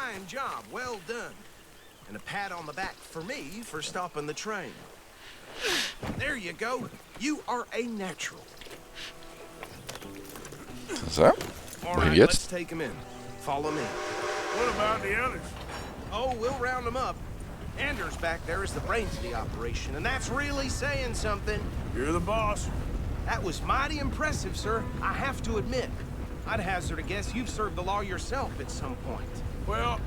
Fine job, well done. And a pat on the back for me for stopping the train. There you go. You are a natural. So, All wohin right, let's jetzt? take him in. Follow me. What about the others? Oh, we'll round them up. Anders back there is the brains of the operation, and that's really saying something. You're the boss. That was mighty impressive, sir. I have to admit. I'd hazard a guess you've served the law yourself at some point. Well,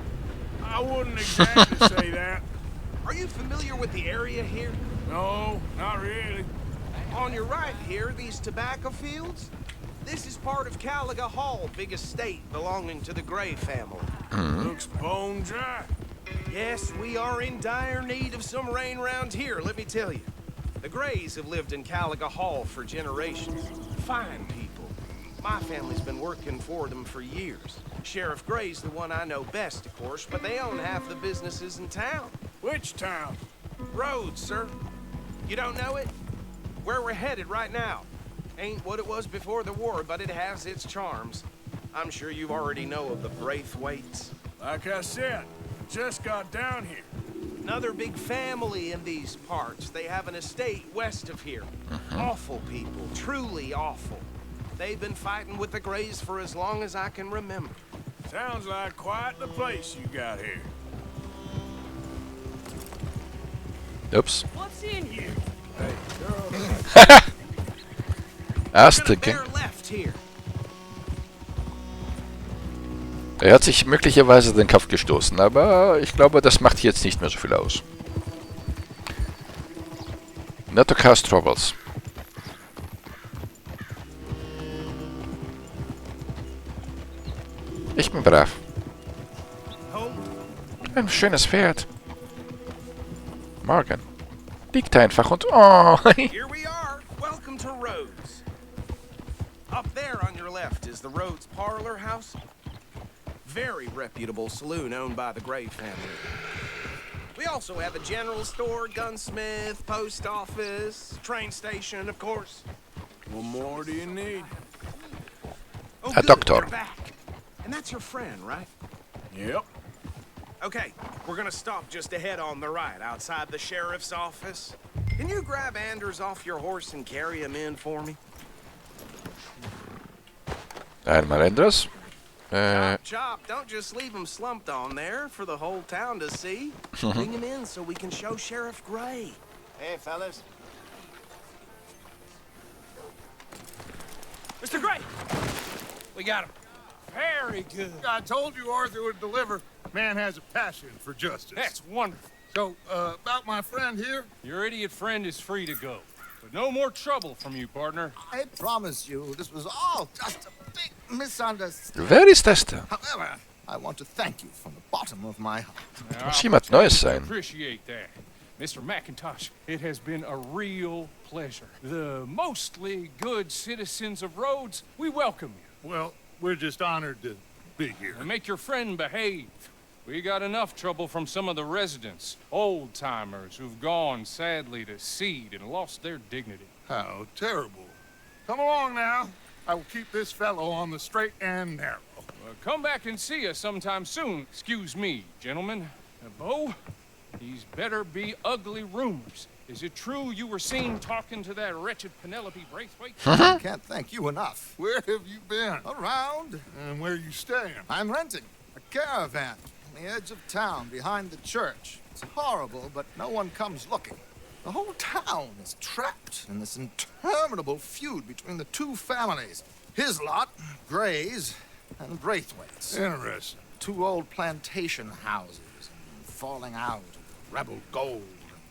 I wouldn't exactly say that. Are you familiar with the area here? No, not really. On your right here, these tobacco fields? This is part of Caliga Hall, big estate belonging to the Gray family. Looks bone dry. Yes, we are in dire need of some rain round here, let me tell you. The Grays have lived in Caliga Hall for generations. Fine people. My family's been working for them for years. Sheriff Gray's the one I know best, of course, but they own half the businesses in town. Which town? Rhodes, sir. You don't know it? Where we're headed right now. Ain't what it was before the war, but it has its charms. I'm sure you already know of the Braithwaites. Like I said, just got down here. Another big family in these parts. They have an estate west of here. Awful people, truly awful. They've been fighting with the Grays for as long as I can remember. Sounds like quite the place you got here. Ups. What's in here? Hey, Ersttrinken. Bear left here. Er hat sich möglicherweise den Kopf gestoßen, aber ich glaube, das macht jetzt nicht mehr so viel aus. Not to cause troubles. Ich bin brav. Ein schönes Pferd. Morgen. Liegt einfach und... Oh. Here we are. Welcome to Rhodes. Up there on your left is the Rhodes Parlor House. Very reputable saloon owned by the Gray family. We also have a general store, gunsmith, post office, train station, of course. what more do you need? Oh, A good, doctor. you're back. And that's your friend, right? Yep. Okay, we're gonna stop just ahead on the right, outside the sheriff's office. Can you grab Anders off your horse and carry him in for me? Einmal Enders. Chop, don't just leave him slumped on there for the whole town to see. Bring him in so we can show Sheriff Gray. Hey, fellas. Mr. Gray! We got him. Very good. I told you Arthur would deliver. Man has a passion for justice. That's wonderful. So, about my friend here? Your idiot friend is free to go. But no more trouble from you, partner. I promise you, this was all just a big misunderstanding. Wer ist das da? However, I want to thank you from the bottom of my heart. Now, Muss jemand Neues I sein. appreciate that. Mr. McIntosh, it has been a real pleasure. The mostly good citizens of Rhodes, we welcome you. Well, we're just honored to be here. And make your friend behave. We got enough trouble from some of the residents, old-timers who've gone, sadly, to seed and lost their dignity. How terrible. Come along now. I will keep this fellow on the straight and narrow. Well, come back and see us sometime soon. Excuse me, gentlemen. Bo, these better be ugly rumors. Is it true you were seen talking to that wretched Penelope Braithwaite? I can't thank you enough. Where have you been? Around, And where you staying? I'm renting a caravan on the edge of town behind the church. It's horrible, but no one comes looking. The whole town is trapped in this interminable feud between the two families. His lot, Gray's, and Braithwaite's. Interesting. Two old plantation houses, and falling out, rebel gold,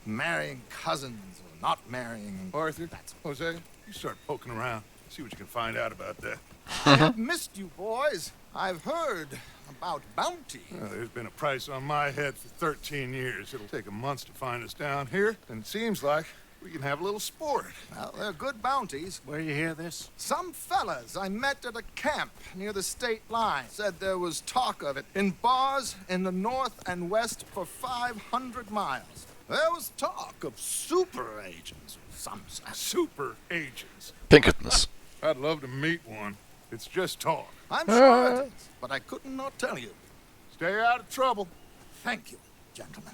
marrying cousins or not marrying. Arthur, Jose, you start poking around. See what you can find out about that. I have missed you, boys. I've heard about bounty. Well, there's been a price on my head for 13 years. It'll take a month to find us down here, and it seems like we can have a little sport. Well, they're good bounties. Where you hear this? Some fellas I met at a camp near the state line said there was talk of it in bars in the north and west for 500 miles. There was talk of super agents of some sort. Super agents. Pinkertons. I'd love to meet one. It's just talk. I'm sure it is, but I couldn't not tell you. Stay out of trouble. Thank you, gentlemen.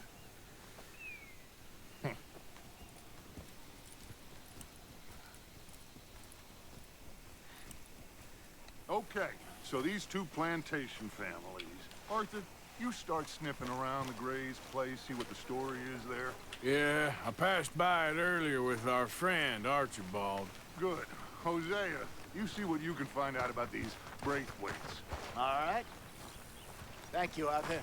Okay, so these two plantation families. Arthur, you start sniffing around the Gray's place, see what the story is there. Yeah, I passed by it earlier with our friend, Archibald. Good. Hosea, you see what you can find out about these Braithwaites. All right. Thank you, Arthur.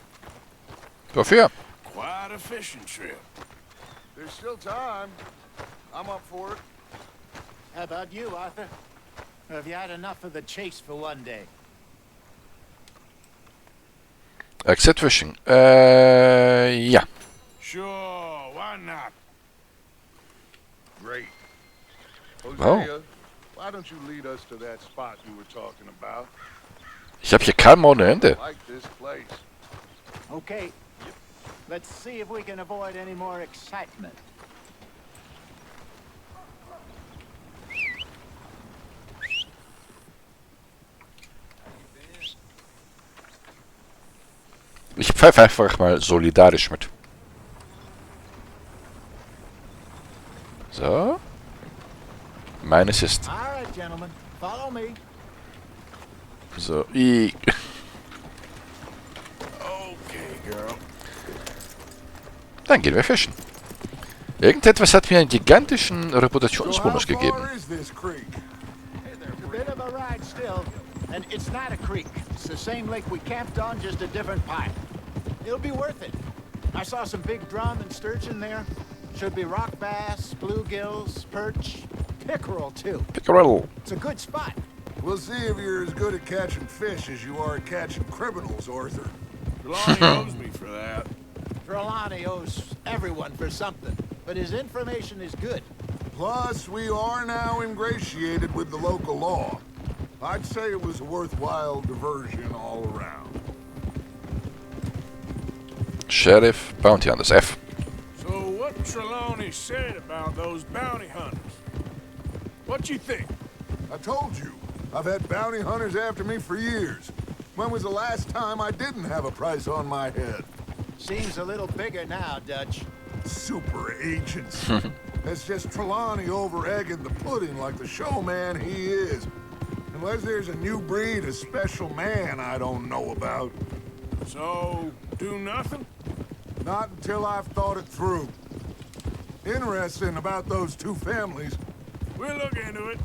Wofür? Quite a fishing trip. There's still time. I'm up for it. How about you, Arthur? Or have you had enough of the chase for one day? Exit Fishing. Ja. Sure, why not? Great. Oh. Hosea, why don't you lead us to that spot you were talking about? Ich habe hier kaum ohne Ende. I like this place. Okay. Let's see if we can avoid any more excitement. Ich pfeife einfach mal solidarisch mit. So. Meines ist. All right, gentlemen. Follow me. So. Okay, girl. Dann gehen wir fischen. Irgendetwas hat mir einen gigantischen Reputationsbonus gegeben. is this creek? It's a bit of a ride still, and it's not a creek. It's the same lake we camped on, just a different pipe. It'll be worth it. I saw some big drum and sturgeon there. Should be rock bass, bluegills, perch, pickerel too. Pickerel. It's a good spot. We'll see if you're as good at catching fish as you are at catching criminals, Arthur. Trelawney owes me for that. Trelawney owes everyone for something, but his information is good. Plus, we are now ingratiated with the local law. I'd say it was a worthwhile diversion all around. Sheriff, Bounty Hunters, F. So what Trelawney said about those bounty hunters? What you think? I told you, I've had bounty hunters after me for years. When was the last time I didn't have a price on my head? Seems a little bigger now, Dutch. Super agents. It's just Trelawney over-egging the pudding like the showman he is. Unless there's a new breed of special man I don't know about. So, do nothing? Not until I've thought it through. Interesting about those two families. We'll look into it.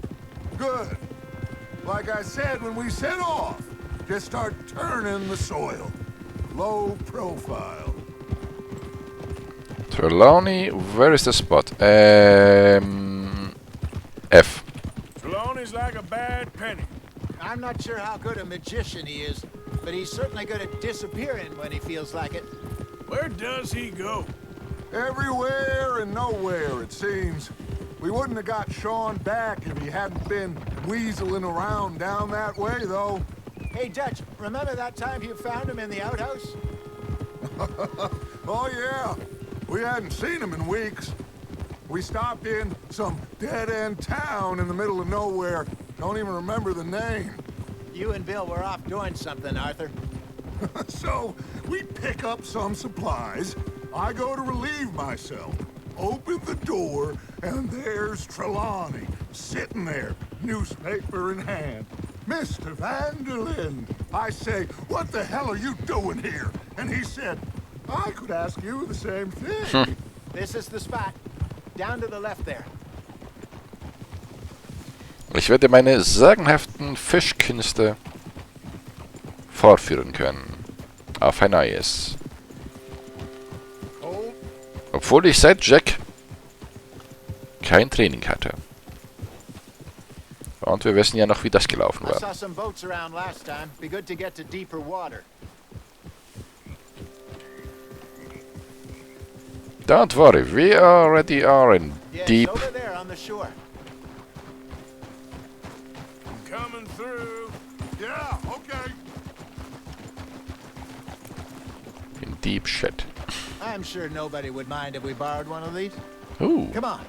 Good. Like I said when we set off, just start turning the soil. Low profile. Trelawney, where is the spot? F. Trelawney's like a bad penny. I'm not sure how good a magician he is, but he's certainly good at disappearing when he feels like it. Where does he go? Everywhere and nowhere, it seems. We wouldn't have got Sean back if he hadn't been weaseling around down that way, though. Hey, Dutch, remember that time you found him in the outhouse? Oh, yeah. We hadn't seen him in weeks. We stopped in some dead-end town in the middle of nowhere. Don't even remember the name. You and Bill were off doing something, Arthur. So, we pick up some supplies. I go to relieve myself. Open the door, and there's Trelawney, sitting there, newspaper in hand. Mr. Vanderlyn. I say, what the hell are you doing here? And he said, I could ask you the same thing. This is the spot. Down to the left there. Ich werde meine sagenhaften Fischkünste fortführen können. Auf ein neues. Obwohl ich seit Jack kein Training hatte. Und wir wissen ja noch, wie das gelaufen I war. saw some boats around last time. Be good to get to deeper water. Don't worry, we already are in Yes, deep. over there on the shore. I'm coming through. Yeah, okay. In deep shit. I'm sure nobody would mind if we borrowed one of these. Ooh. Come on.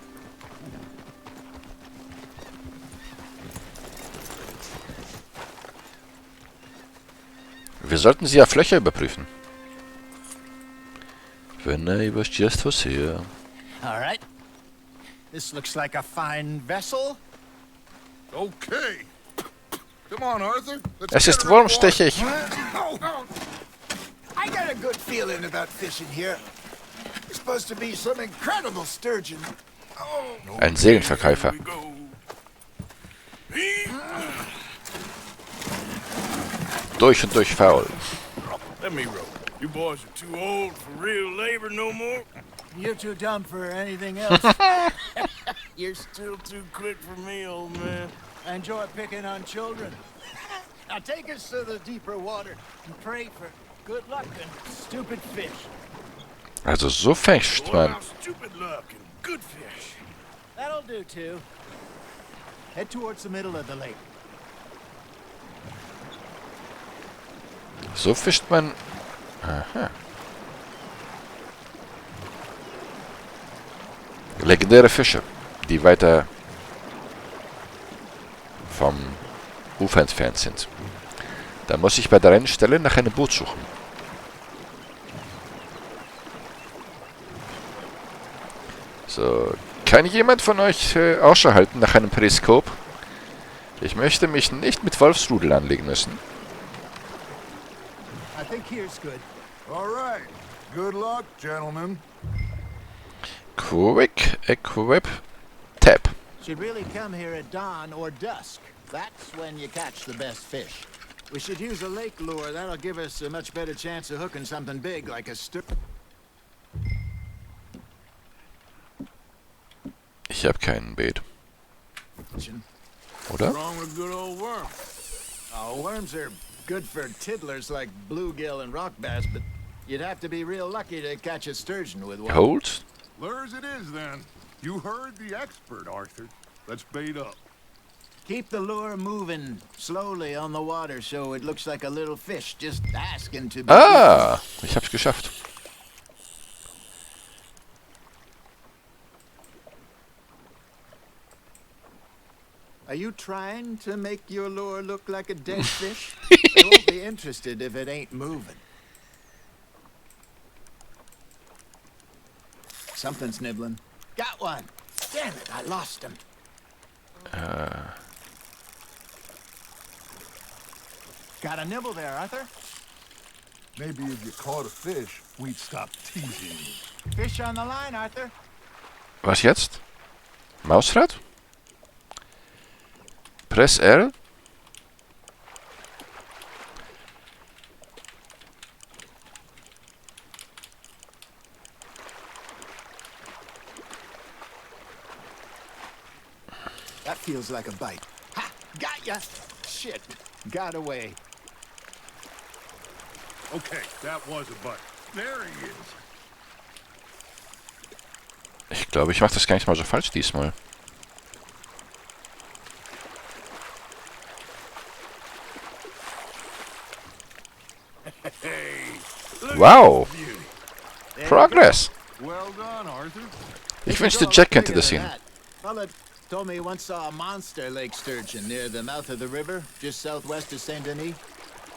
Wir sollten sie auf Löcher überprüfen. When I was just for sale. All right. This looks like a fine vessel. Okay. Come on, Arthur. Let's Es get ist her in the water. wurmstichig. I got a good feeling about fishing here. There's supposed to be some incredible sturgeon. Ein Seelenverkäufer. Here we go. Durch und durch faul. Let me row. You boys are too old for real labor no more. You're too dumb for anything else. You're still too quick for me, old man. I enjoy picking on children. Now take us to the deeper water and pray for good luck and stupid fish. Also so fischt What man. about stupid luck and good fish? That'll do too. Head towards the middle of the lake. So fischt man. Aha. Legendäre Fische, die weiter vom Ufer entfernt sind. Da muss ich bei der Rennstelle nach einem Boot suchen. So, kann jemand von euch Ausschau halten nach einem Periskop? Ich möchte mich nicht mit Wolfsrudel anlegen müssen. I think here's good. All right. Good luck, gentlemen. Quick Equip Tap. Should really come here at dawn or dusk. That's when you catch the best fish. We should use a lake lure. That'll give us a much better chance of hooking something big like a Ich habe keinen Beet. sturgeon. Oder? Wrong with good old worm. Oh, worms are good for tiddlers like bluegill and rock bass, but you'd have to be real lucky to catch a sturgeon with one. Hold. Lures it is, then. You heard the expert, Arthur. Let's bait up. Keep the lure moving slowly on the water so it looks like a little fish just asking to be. Ah, ich hab's geschafft. Are you trying to make your lure look like a dead fish? They won't be interested if it ain't moving. Something's nibbling. Got one. Damn it, I lost him. Got a nibble there, Arthur. Maybe if you caught a fish, we'd stop teasing you. Fish on the line, Arthur. Was jetzt? Mausrad? Press R. That feels like a bite. Ha! Got ya! Shit. Got away. Okay, that was a bite. There he is. Ich glaube, ich mache das gar nicht mal so falsch diesmal. Hey, look Wow! at the beauty. Progress! Well done, Arthur. Ich wünschte, Jack könnte das sehen. Fella told me he once saw a monster lake sturgeon near the mouth of the river, just southwest of Saint Denis.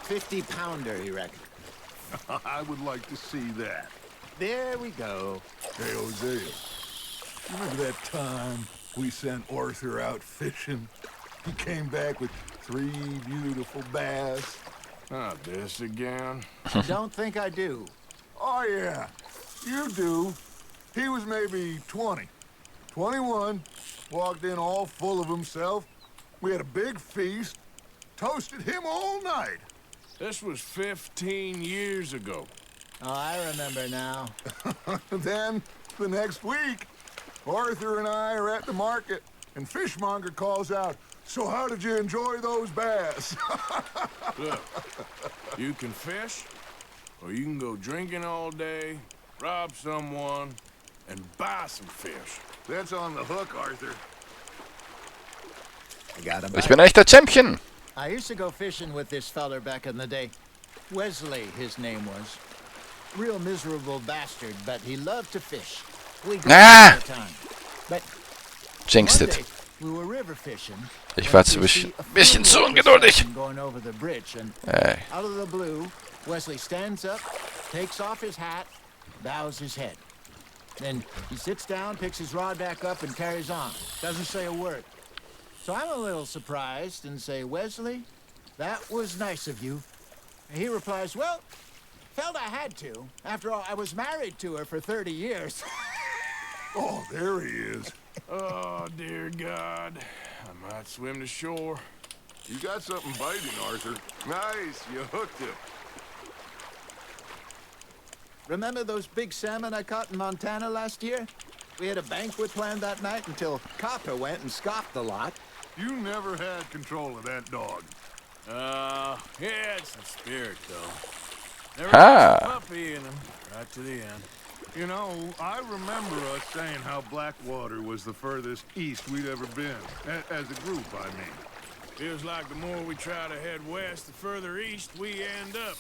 50-pounder, he reckoned. I would like to see that. There we go. Hey, Hosea. Remember that time we sent Arthur out fishing? He came back with 3 beautiful bass. Not this again. Don't think I do. Oh, yeah. You do. He was maybe 20. 21. Walked in all full of himself. We had a big feast. Toasted him all night. This was 15 years ago. Oh, I remember now. Then, the next week, Arthur and I are at the market, and Fishmonger calls out, "So how did you enjoy those bass?" Look, you can fish, or you can go drinking all day, rob someone, and buy some fish. That's on the hook, Arthur. I got him. Ich bin echt der Champion! I used to go fishing with this feller back in the day. Wesley, his name was. Real miserable bastard, but he loved to fish. We go Ah! all the time. But Jinxed one it. day, we were river fishing. Ich war zu when we see a bisschen zu full ungeduldig. procession going over the bridge, and Ey. out of the blue, Wesley stands up, takes off his hat, bows his head. Then he sits down, picks his rod back up, and carries on. Doesn't say a word. So I'm a little surprised and say, Wesley, that was nice of you. And he replies, well, felt I had to. After all, I was married to her for 30 years. Oh, there he is. Oh, dear God. I might swim to shore. You got something biting, Arthur. Nice, you hooked him. Remember those big salmon I caught in Montana last year? We had a banquet planned that night until Copper went and scoffed the lot. You never had control of that dog. He had some spirit, though. Never Ah. got a puppy in him, right to the end. You know, I remember us saying how Blackwater was the furthest east we'd ever been. As a group, I mean. Feels like the more we try to head west, the further east we end up.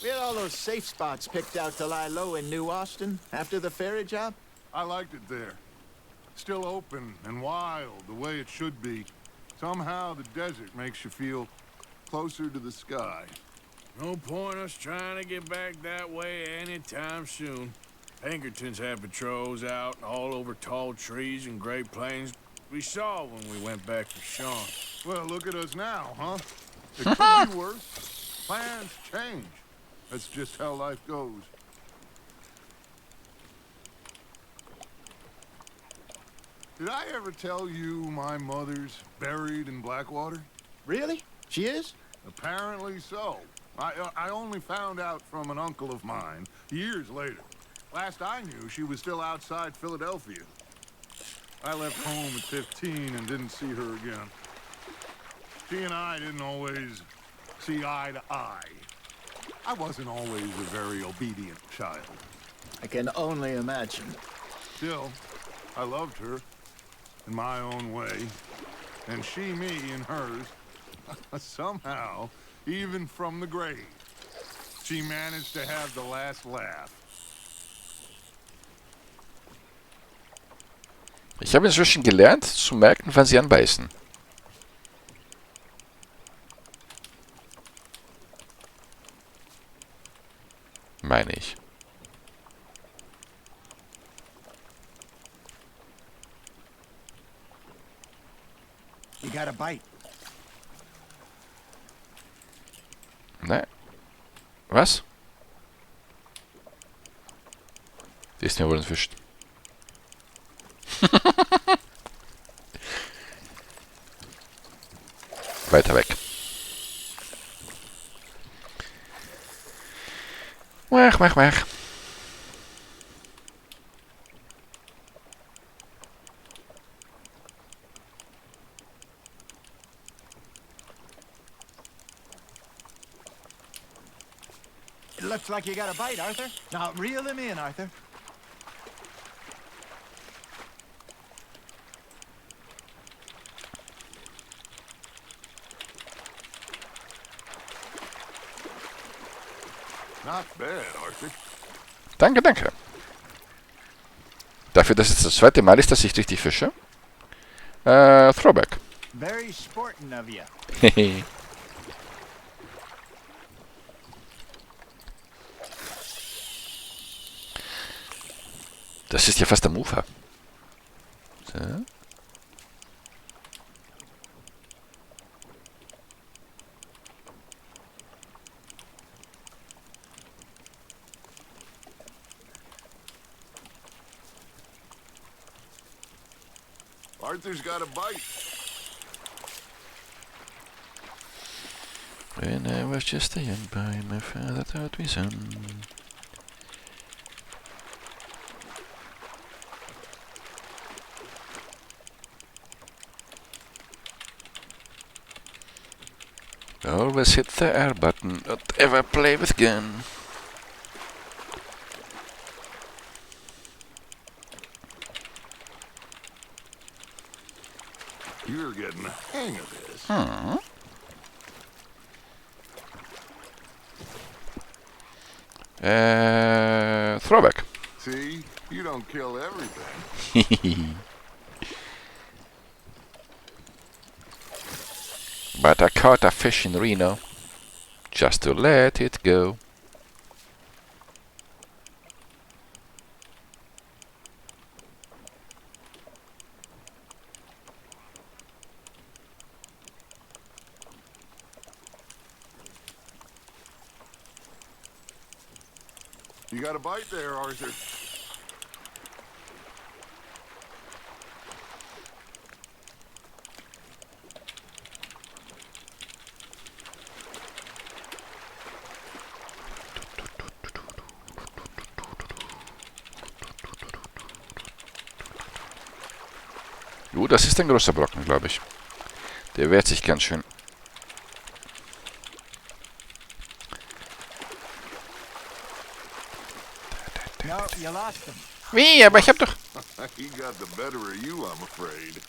We had all those safe spots picked out to lie low in New Austin after the ferry job. I liked it there. Still open and wild, the way it should be. Somehow the desert makes you feel closer to the sky. No point us trying to get back that way anytime soon. Pinkertons had patrols out all over tall trees and Great Plains. We saw when we went back to Sean. Well, look at us now, huh? It could be worse. Plans change. That's just how life goes. Did I ever tell you my mother's buried in Blackwater? Really? She is? Apparently so. I only found out from an uncle of mine years later. Last I knew, she was still outside Philadelphia. I left home at 15 and didn't see her again. She and I didn't always see eye to eye. I wasn't always a very obedient child. I can only imagine. Still, I loved her in my own way, and she me in hers. Somehow, even from the grave, she managed to have the last laugh. Ich habe inzwischen gelernt, zu merken, wann sie anbeißen. Meine ich. You got a bite. Ne? Was? Die ist mir wohl entwischt. Weiter weg. Weg. It looks like you got a bite, Arthur. Now reel him in, Arthur. Not bad, Arthur. Danke. Dafür, dass es das zweite Mal ist, dass ich richtig fische. Throwback. Very sporting of you. Das ist ja fast am Ufer. So. Arthur's got a bite. When I was just a young boy, my father taught me some. Always hit the R button, don't ever play with gun. You're getting the hang of this. Throwback. See? You don't kill everything. But I caught a fish in Reno, just to let it go. You got a bite there, Arthur. Jo, das ist ein großer Brocken, glaube ich. Der wehrt sich ganz schön. No, you lost him. Wie? Aber ich hab doch... He got the better of you, I'm afraid.